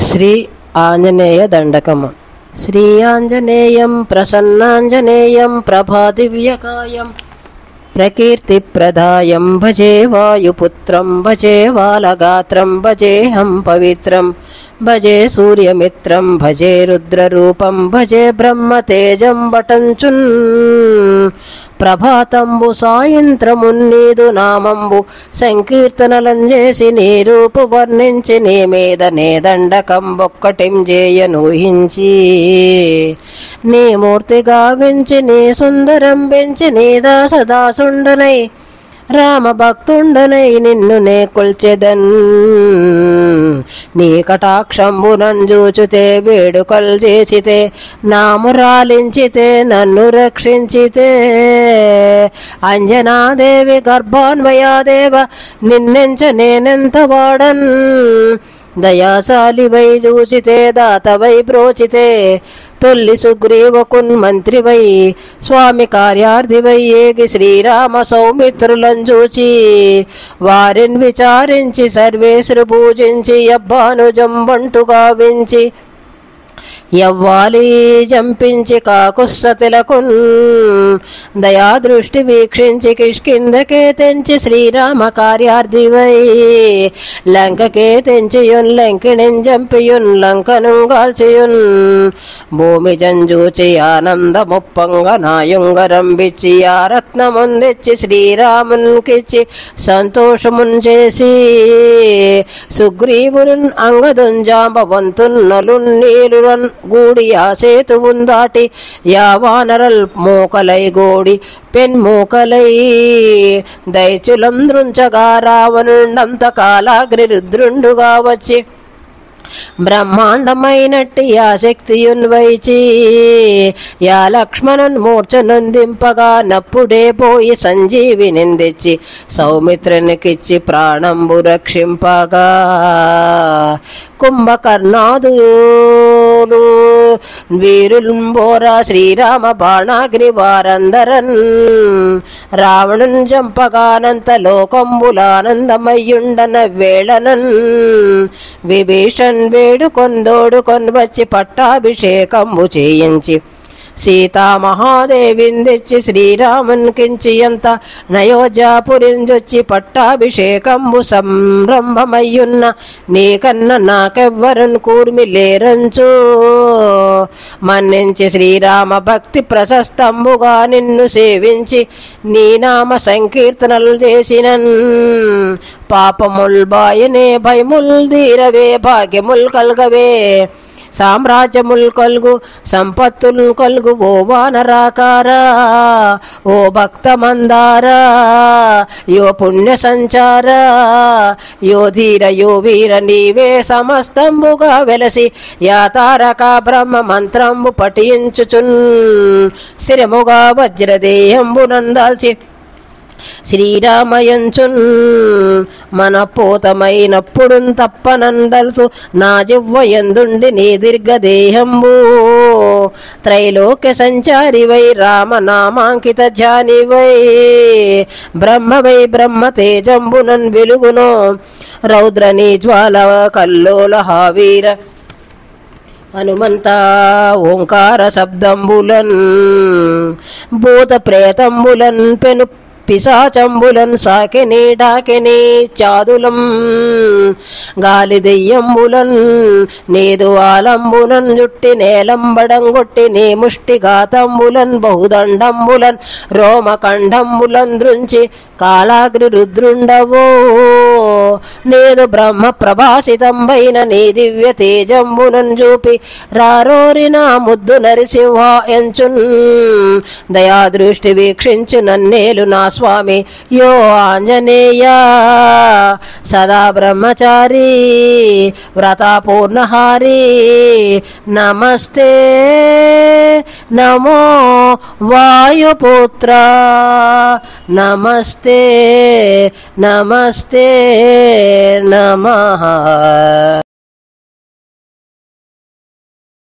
శ్రీ ఆంజనేయ దండకము. శ్రీ ఆంజనేయం ప్రసన్నాంజనేయం ప్రభాదివ్యకాయం ప్రకీర్తిప్రదాయం భజే వాయుపుత్రం భజే బాలగాత్రం భజేహం పవిత్రం భజే సూర్యమిత్రం భజే రుద్రరూపం భజే బ్రహ్మతేజం వటంచున్ ప్రభాతంబు సాయంత్రమున్నీదు నామంబు సంకీర్తనలంజేసి నీ రూపు వర్ణించి నీ మీద నే దండకంబొక్కటిం జేయనూహించి నీ మూర్తి గావించి నీ సుందరం పెంచి నీ దాసదాసుండనై రామ భక్తుండనై నిన్ను నే కొల్చెదన్ నీ కటాక్షంబునంజూచుతే వేడుకల్ చేసితే నామురాలించితే నన్ను రక్షించితే అంజనాదేవి గర్భాన్వయాదేవ నిన్నెంచ నేనెంత వాడన్ దయాశాలివై చూచితే దాతవై బ్రోచితే తొల్లి సుగ్రీవకున్ మంత్రివై స్వామి కార్యార్థివై ఏగి శ్రీరామ సౌమిత్రులను చూచి వారిని విచారించి సర్వేశ్వరు పూజించి యబ్బానుజం బంటుగా వించి యవ్వాలి జంపించి కాకుస్సతిలకున్ దయాదృష్టి వీక్షించి కిష్కిందకే తెంచి శ్రీరామ కార్యార్థివై లంకకే తెంచియున్ లంకిణిన్ జంపియున్ లంకను గాల్చియున్ భూమి జంజూచి ఆనందముప్పంగ నాయుంగరం బిచ్చి ఆ రత్నముందిచ్చి శ్రీరామునికిచ్చి సంతోషమున్ చేసి సుగ్రీవున్ అంగదున్ జాంబవంతున్ నలున్ నీలురన్ గూడి ఆ సేతువున్ దాటి యావానరల్ మూకలై గోడి పెన్మూకలై దైత్యులం దృంచగా రావణుండంత కాలాగ్ని రుద్రుండుగా వచ్చి బ్రహ్మాండమైనట్టి ఆ శక్తియున్ వైచి యా లక్ష్మణున్ మూర్ఛనొందింపగా నప్పుడే పోయి సంజీవి నిందించి సౌమిత్రునికిచ్చి ప్రాణంబు రక్షింపగా కుంభకర్ణాదులు వీరుల్బోరా శ్రీరామ బాణాగ్ని వారందరన్ రావణున్ చంపగానంత లోకంబులానందమయ్యుండన వేళనన్ విభీషణ్ వేడుకొందోడుకొన్ వచ్చి పట్టాభిషేకంబు చేయించి సీతామహాదేవిని తెచ్చి శ్రీరామునికించి అంత నయోధ్యాపురించొచ్చి పట్టాభిషేకంబు సంరంభమయ్యున్న నీకన్న నాకెవ్వరన్ కూర్మి లేరంచు మన్నించి శ్రీరామ భక్తి ప్రశస్తంబుగా నిన్ను సేవించి నీ నామ సంకీర్తనలు చేసినన్ పాపముల్ బాయనే భయముల్ తీరవే భాగ్యముల్ కల్గవే సామ్రాజ్యముల్ కల్గు సంపత్తుల్ కల్గు ఓ వానరాకారా ఓ భక్తమందారా యో పుణ్య సంచారా యో ధీర యో వీర నీవే సమస్తంబుగా వెలసి యా తారక బ్రహ్మ మంత్రంబు పఠించుచున్ స్థిరముగా వజ్రదేహంబు నందాల్చి శ్రీరామయంచున్ మనపోతమైనప్పుడు తప్పనందల్సు నా జివ్వయందుండి నీ దీర్ఘదేహంబు త్రైలోక్య సంచారివై రామనామాంకిత ధ్యానివై బ్రహ్మవై బ్రహ్మ తేజంబునన్ వెలుగునో రౌద్రనీ జ్వాల కల్లోల హావీర హనుమంత ఓంకార శబ్దంబులన్ భూత ప్రేతంబులన్ పెను పిశాచంబులన్ సాకిని డాకిని చాదులం గాలి దెయ్యంబులన్ నీదు ఆలంబులన్ జుట్టి నేలంబడంగొట్టి నీ ముష్టిఘాతంబులన్ బహుదండంబులన్ రోమకండంబులన్ దృంచి కాలాగ్ని రుద్రుండవో నేదు బ్రహ్మ ప్రభాసితంబైన నీ దివ్య తేజంబునన్ చూపి రారోరిన ముద్దు నరసింహ ఎంచున్ దయాదృష్టి వీక్షించు నన్నేలు నా స్వామి యో ఆంజనేయ సదా బ్రహ్మచారి వ్రతాపూర్ణహారి నమస్తే నమో వాయుపుత్ర నమస్తే నమస్తే నమః.